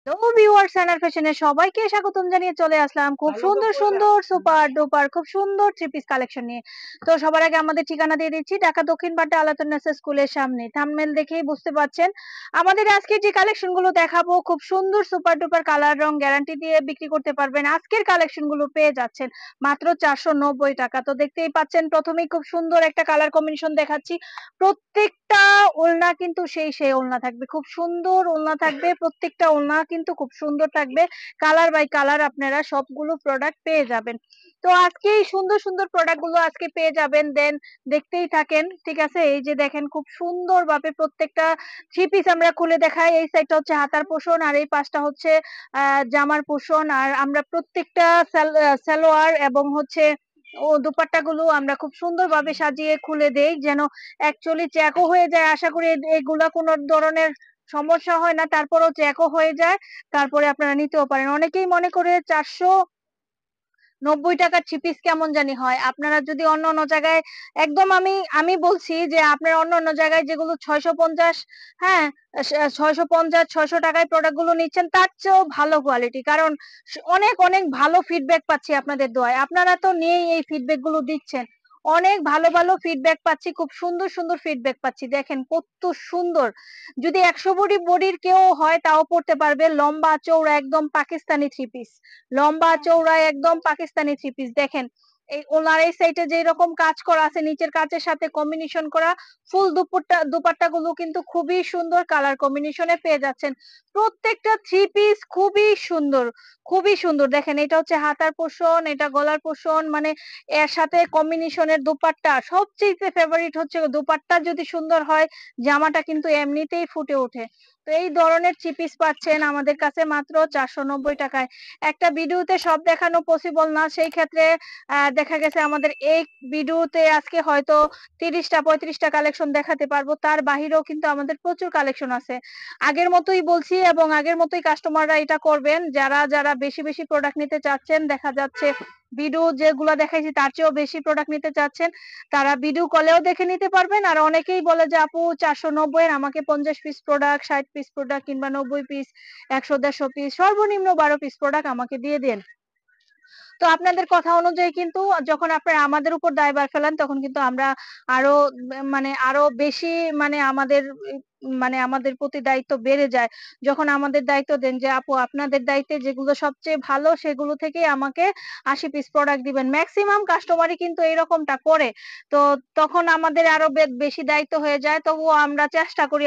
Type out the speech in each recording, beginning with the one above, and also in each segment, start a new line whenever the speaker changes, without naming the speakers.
Hello viewers, সানার ফ্যাশনে সবাইকে স্বাগতম জানিয়ে চলে আসলাম খুব সুন্দর সুন্দর সুপার ডুপার খুব সুন্দর থ্রি পিস কালেকশন নিয়ে। তো সবার আগে আমাদের ঠিকানা দিয়ে দিচ্ছি, ঢাকা দক্ষিণ পাড্ডা আলাতুন্নেসা স্কুলের সামনে। থাম্বনেল দেখেই বুঝতে পারছেন আমাদের আজকে যে কালেকশন গুলো দেখাবো খুব সুন্দর সুপার ডুপার কালার রং গ্যারান্টি দিয়ে বিক্রি করতে পারবেন। আজকের কালেকশন গুলো পেয়ে যাচ্ছেন মাত্র 490 টাকা। তো দেখতেই পাচ্ছেন প্রথমেই খুব সুন্দর একটা কালার কম্বিনেশন দেখাচ্ছি। প্রত্যেকটা ওড়না কিন্তু সেই ওড়না থাকবে, খুব সুন্দর ওড়না থাকবে, প্রত্যেকটা ওড়না কিন্তু খুব সুন্দর থাকবে। কালার বাই কালার আপনারা সবগুলো প্রোডাক্ট পেয়ে যাবেন। তো আজকে এই সুন্দর সুন্দর প্রোডাক্ট গুলো আজকে পেয়ে যাবেন, দেন দেখতেই থাকেন। ঠিক আছে, এই যে দেখেন খুব সুন্দর ভাবে প্রত্যেকটা থ্রি পিস আমরা খুলে দেখাই। এই সাইডটা হচ্ছে হাতার পোষণ আর এই পাশটা হচ্ছে জামার পোষণ। আর আমরা প্রত্যেকটা সালোয়ার এবং হচ্ছে ও দোপাট্টা গুলো আমরা খুব সুন্দর ভাবে সাজিয়ে খুলে দেই, যেন অ্যাকচুয়ালি জ্যাকও হয়ে যায়। আশা করি এগুলা কোনো ধরনের সমস্যা হয় না, তারপরেও জ্যাকও হয়ে যায়। তারপরে আপনারা নিতেও পারেন। অনেকেই মনে করে 490 টাকার থ্রি পিস কেমন জানি হয়। আপনারা যদি অন্য অন্য জায়গায় একদম আমি বলছি যে আপনারা অন্য অন্য জায়গায় যেগুলো 650, হ্যাঁ, 650 600 টাকায় প্রোডাক্ট গুলো নিচ্ছেন তার চেয়েও ভালো কোয়ালিটি। কারণ অনেক অনেক ভালো ফিডব্যাক পাচ্ছি আপনাদের দোয়ায়। আপনারা তো নিয়েই এই ফিডব্যাক গুলো দিচ্ছেন। অনেক ভালো ভালো ফিডব্যাক পাচ্ছি, খুব সুন্দর সুন্দর ফিডব্যাক পাচ্ছি। দেখেন কত সুন্দর। যদি 100 বডির কেউ হয় তাও পড়তে পারবে। লম্বা চওড়া একদম পাকিস্তানি থ্রি পিস, লম্বা চওড়া একদম পাকিস্তানি থ্রি পিস। দেখেন এই ওনার এই সাইডে যে রকম কাজ করা আছে, নিচের কাজের সাথে কম্বিনেশন করা ফুল দুপাট্টা গুলো কিন্তু খুবই সুন্দর কালার কম্বিনেশনে পেয়ে যাচ্ছেন। প্রত্যেকটা থ্রি পিস খুবই সুন্দর, খুবই সুন্দর। দেখেন এটা হচ্ছে হাতার পোষণ, এটা গলার পোষণ, মানে এর সাথে কম্বিনেশনের দোপাট্টা। সবচেয়ে ফেভারিট হচ্ছে দোপাট্টা যদি সুন্দর হয় জামাটা কিন্তু এমনিতেই ফুটে ওঠে। তো এই ধরনের থ্রি পিস পাচ্ছেন আমাদের কাছে মাত্র 490 টাকায়। একটা ভিডিওতে সব দেখানো পসিবল না, সেই ক্ষেত্রে দেখা গেছে আমাদের এই ভিডিওতে আজকে হয়তো 30টা 35টা কালেকশন দেখাতে পারবো। তার বাহিরেও কিন্তু আমাদের প্রচুর কালেকশন আছে। আগের মতোই বলছি এবং আগের মতোই কাস্টমাররা এটা করবেন, যারা যারা বেশি বেশি প্রোডাক্ট নিতে চাচ্ছেন, দেখা যাচ্ছে ভিডিও যেগুলো দেখাইছি তার চেয়েও বেশি প্রোডাক্ট নিতে চাচ্ছেন, তারা ভিডিও কলেও দেখে নিতে পারবেন। আর অনেকেই বলে যে আপু 490 এর আমাকে 50 পিস প্রোডাক্ট, 60 পিস প্রোডাক্ট কিংবা 90 পিস, 100 150 পিস, সর্বনিম্ন 12 পিস প্রোডাক্ট আমাকে দিয়ে দেন। তো আপনাদের কথা অনুযায়ী কিন্তু যখন আপনারা আমাদের উপর দায়ভার ফেলেন তখন কিন্তু আমরা আরো মানে আরো বেশি, মানে আমাদের প্রতি দায়িত্ব বেড়ে যায়। যখন আমাদের দায়িত্ব দেন যে আপু আপনাদের দায়িত্বে যেগুলো সবচেয়ে ভালো সেগুলো থেকেই আমাকে 80 পিস প্রোডাক্ট দিবেন। ম্যাক্সিমাম কাস্টমারই কিন্তু এরকমটা করে। তো তখন আমাদের আরো বেশি দায়িত্ব হয়ে যায়। তবুও আমরা চেষ্টা করি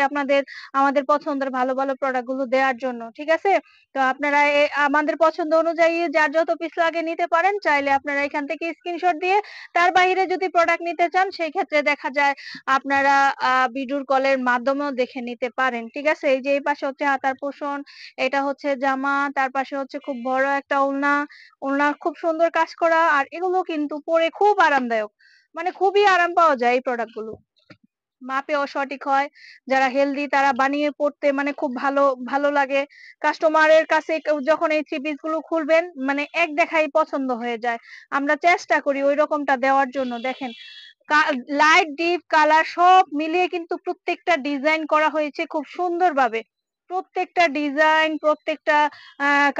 আমাদের পছন্দের ভালো ভালো প্রোডাক্ট গুলো দেওয়ার জন্য। ঠিক আছে, তো আপনারা আমাদের পছন্দ অনুযায়ী যার যত পিস লাগে নিতে পারেন। চাইলে আপনারা এখান থেকে স্ক্রিনশট দিয়ে তার বাইরে যদি প্রোডাক্ট নিতে চান সেই ক্ষেত্রে দেখা যায় আপনারা ভিডিও কলের মাধ্যমেও দেখে নিতে পারেন। ঠিক আছে, এই যে এই পাশে হচ্ছে হাতার পোষণ, এটা হচ্ছে জামা, তার পাশে হচ্ছে খুব বড় একটা ওড়না। ওড়না খুব সুন্দর কাজ করা, আর এগুলো কিন্তু পরে খুব আরামদায়ক, মানে খুবই আরাম পাওয়া যায় এই প্রোডাক্ট গুলো। মাপেও সঠিক হয়। যারা হেলদি তারা বানিয়ে পড়তে মানে খুব ভালো ভালো লাগে। কাস্টমারের কাছে যখন এই থ্রি পিস গুলো খুলবেন মানে এক দেখাই পছন্দ হয়ে যায়। আমরা চেষ্টা করি ওই রকমটা দেওয়ার জন্য। দেখেন লাইট ডিপ কালার সব মিলিয়ে কিন্তু প্রত্যেকটা ডিজাইন করা হয়েছে খুব সুন্দরভাবে। প্রত্যেকটা ডিজাইন, প্রত্যেকটা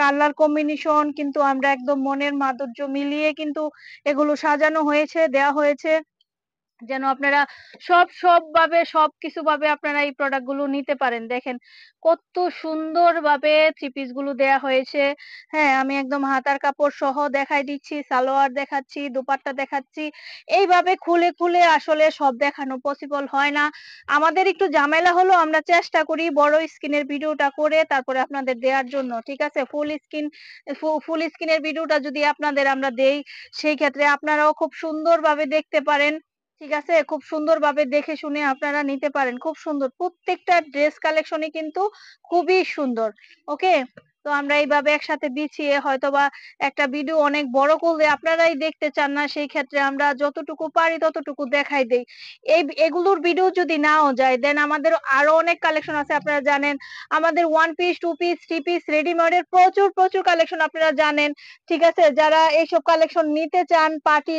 কালার কম্বিনেশন কিন্তু আমরা একদম মনের মাধুর্য মিলিয়ে কিন্তু এগুলো সাজানো হয়েছে, দেওয়া হয়েছে, যেন আপনারা সবভাবে সবকিছু ভাবে আপনারা এই প্রোডাক্ট গুলো নিতে পারেন। দেখেন কত সুন্দর ভাবে থ্রি পিস গুলো দেয়া হয়েছে। হ্যাঁ, আমি একদম হাতার কাপড় সহ দেখাই দিচ্ছি, সালোয়ার দেখাচ্ছি, দোপাট্টা দেখাচ্ছি। এইভাবে খুলে খুলে আসলে সব দেখানো পসিবল হয় না। আমাদের একটু ঝামেলা হলো, আমরা চেষ্টা করি বড় স্ক্রিনের ভিডিওটা করে তারপরে আপনাদের দেওয়ার জন্য। ঠিক আছে, ফুল স্ক্রিনের ভিডিওটা যদি আপনাদের আমরা দেই সেই ক্ষেত্রে আপনারাও খুব সুন্দরভাবে দেখতে পারেন। ঠিক আছে, খুব সুন্দরভাবে দেখে শুনে আপনারা নিতে পারেন। খুব সুন্দর প্রত্যেকটা ড্রেস কালেকশনই কিন্তু খুবই সুন্দর। ওকে, তো আমরা এইভাবে একসাথে বিছিয়ে হয়তোবা একটা ভিডিও অনেক বড় করলে আপনারাই দেখতে চান না, সেই ক্ষেত্রে আমরা যতটুকু পারি ততটুকু দেখাই দেই। এগুলোর ভিডিও যদি নাও যায় দেন আমাদের আরো অনেক কালেকশন আছে। আপনারা জানেন আমাদের 1 পিস 2 পিস 3 পিস রেডিমেডের প্রচুর প্রচুর কালেকশন আপনারা জানেন। ঠিক আছে, যারা এইসব কালেকশন নিতে চান, পার্টি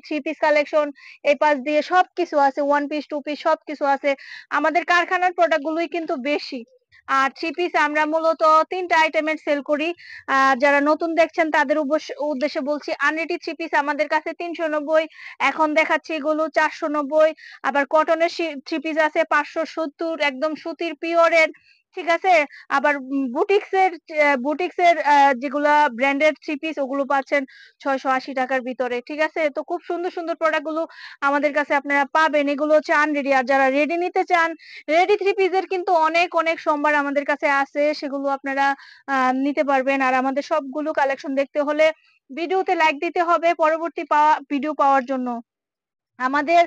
3 পিস কালেকশন, এই পাশ দিয়ে সবকিছু আছে, 1 পিস 2 পিস সবকিছু আছে। আমাদের কারখানার প্রোডাক্ট গুলোই কিন্তু বেশি। আর থ্রি পিস আমরা মূলত ৩ টা আইটেমের সেল করি। যারা নতুন দেখছেন তাদের উদ্দেশ্যে বলছি, আনরেডি থ্রি পিস আমাদের কাছে ৩৯০, এখন দেখাচ্ছি এগুলো ৪৯০। আবার কটনের থ্রি পিস আছে ৫৭০, একদম সুতির পিওরের। ঠিক আছে? আবার বুটিক্স এর যেগুলা ব্র্যান্ডেড থ্রি পিস ওগুলো পাচ্ছেন ৳৬৮০ র ভিতরে। ঠিক আছে? তো খুব সুন্দর, সুন্দর প্রোডাক্ট গুলো আমাদের কাছে আপনারা পাবেন। এগুলো হচ্ছে আনরেডি। আর যারা রেডি নিতে চান, রেডি থ্রি পিসের কিন্তু অনেক, অনেক সম্ভার আমাদের কাছে আছে। সেগুলো আপনারা নিতে পারবেন। আর আমাদের সবগুলো কালেকশন দেখতে হলে ভিডিওতে লাইক দিতে হবে পরবর্তী ভিডিও পাওয়ার জন্য। আমাদের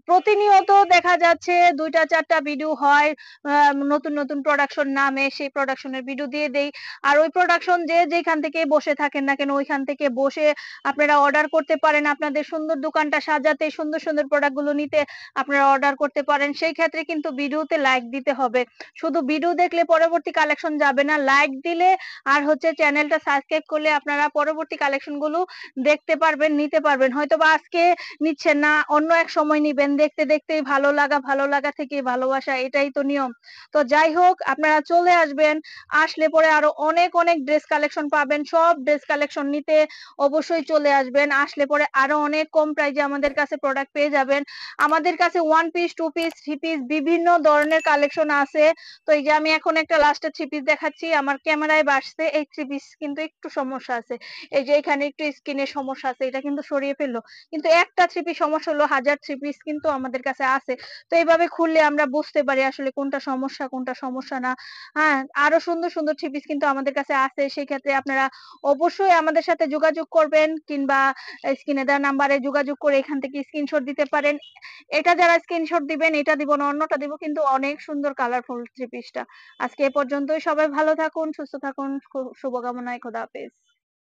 প্রতিনিয়ত দেখা যাচ্ছে ২ টা ৪ টা ভিডিও হয়। আ নতুন, নতুন প্রোডাকশন নামে সেই প্রোডাকশনের ভিডিও দিয়ে দেই। আর ওই প্রোডাকশন যে যেখান থেকে বসে থাকেন না কেন ওইখান থেকে বসে আপনারা অর্ডার করতে পারেন। আপনাদের সুন্দর দোকানটা সাজাতে, সুন্দর, সুন্দর প্রোডাক্ট গুলো নিতে আপনারা অর্ডার করতে পারেন। সেই ক্ষেত্রে কিন্তু ভিডিওতে লাইক দিতে হবে। শুধু ভিডিও দেখলে পরবর্তী কালেকশন যাবে না। লাইক দিলে আর হচ্ছে চ্যানেলটা সাবস্ক্রাইব করলে আপনারা পরবর্তী কালেকশন গুলো দেখতে পারবেন, নিতে পারবেন। হয়তোবা আজকে নিচ্ছেন না, অন্য এক সময় নিবেন। দেখতে, দেখতেই ভালো লাগা থেকেই ভালোবাসা, এটাই তো নিয়ম। তো যাই হোক আপনারা চলে আসবেন। আসলে পরে আরো অনেক, অনেক ড্রেস কালেকশন পাবেন। সব ড্রেস কালেকশন নিতে অবশ্যই চলে আসবেন। আসলে পরে আরো অনেক কম প্রাইজে আমাদের কাছে প্রোডাক্ট পেয়ে যাবেন। আমাদের কাছে 1 পিস, 2 পিস, 3 পিস বিভিন্ন ধরনের কালেকশন আছে। তো এই যে আমি এখন একটা লাস্টে 3 পিস দেখাচ্ছি। আমার ক্যামেরায় বাসছে। এই 3 পিস কিন্তু একটু সমস্যা আছে। এই যে এখানে একটু স্কিনের সমস্যা আছে। এটা কিন্তু সরিয়ে ফেললো। কিন্তু একটা থ্রি পিস সমস্যা হলো, হাজার থ্রি পিস কিন্তু আমাদের কাছে আছে। তো এইভাবে খুললে আমরা বুঝতে পারি আসলে কোনটা সমস্যা কোনটা সমস্যা না। হ্যাঁ, আরো সুন্দর সুন্দর থ্রি পিস কিন্তু আমাদের কাছে আছে। সেই ক্ষেত্রে আপনারা অবশ্যই আমাদের সাথে যোগাযোগ করবেন, কিংবা স্ক্রিনে দেওয়া নাম্বারে যোগাযোগ করে এখান থেকে স্ক্রিনশট দিতে পারেন। এটা যারা স্ক্রিনশট দিবেন, এটা দিব না অন্যটা দিব, কিন্তু অনেক সুন্দর কালারফুল থ্রি পিসটা। আজকে এ পর্যন্তই। সবাই ভালো থাকুন, সুস্থ থাকুন। শুভকামনায়। খোদা হাফেজ।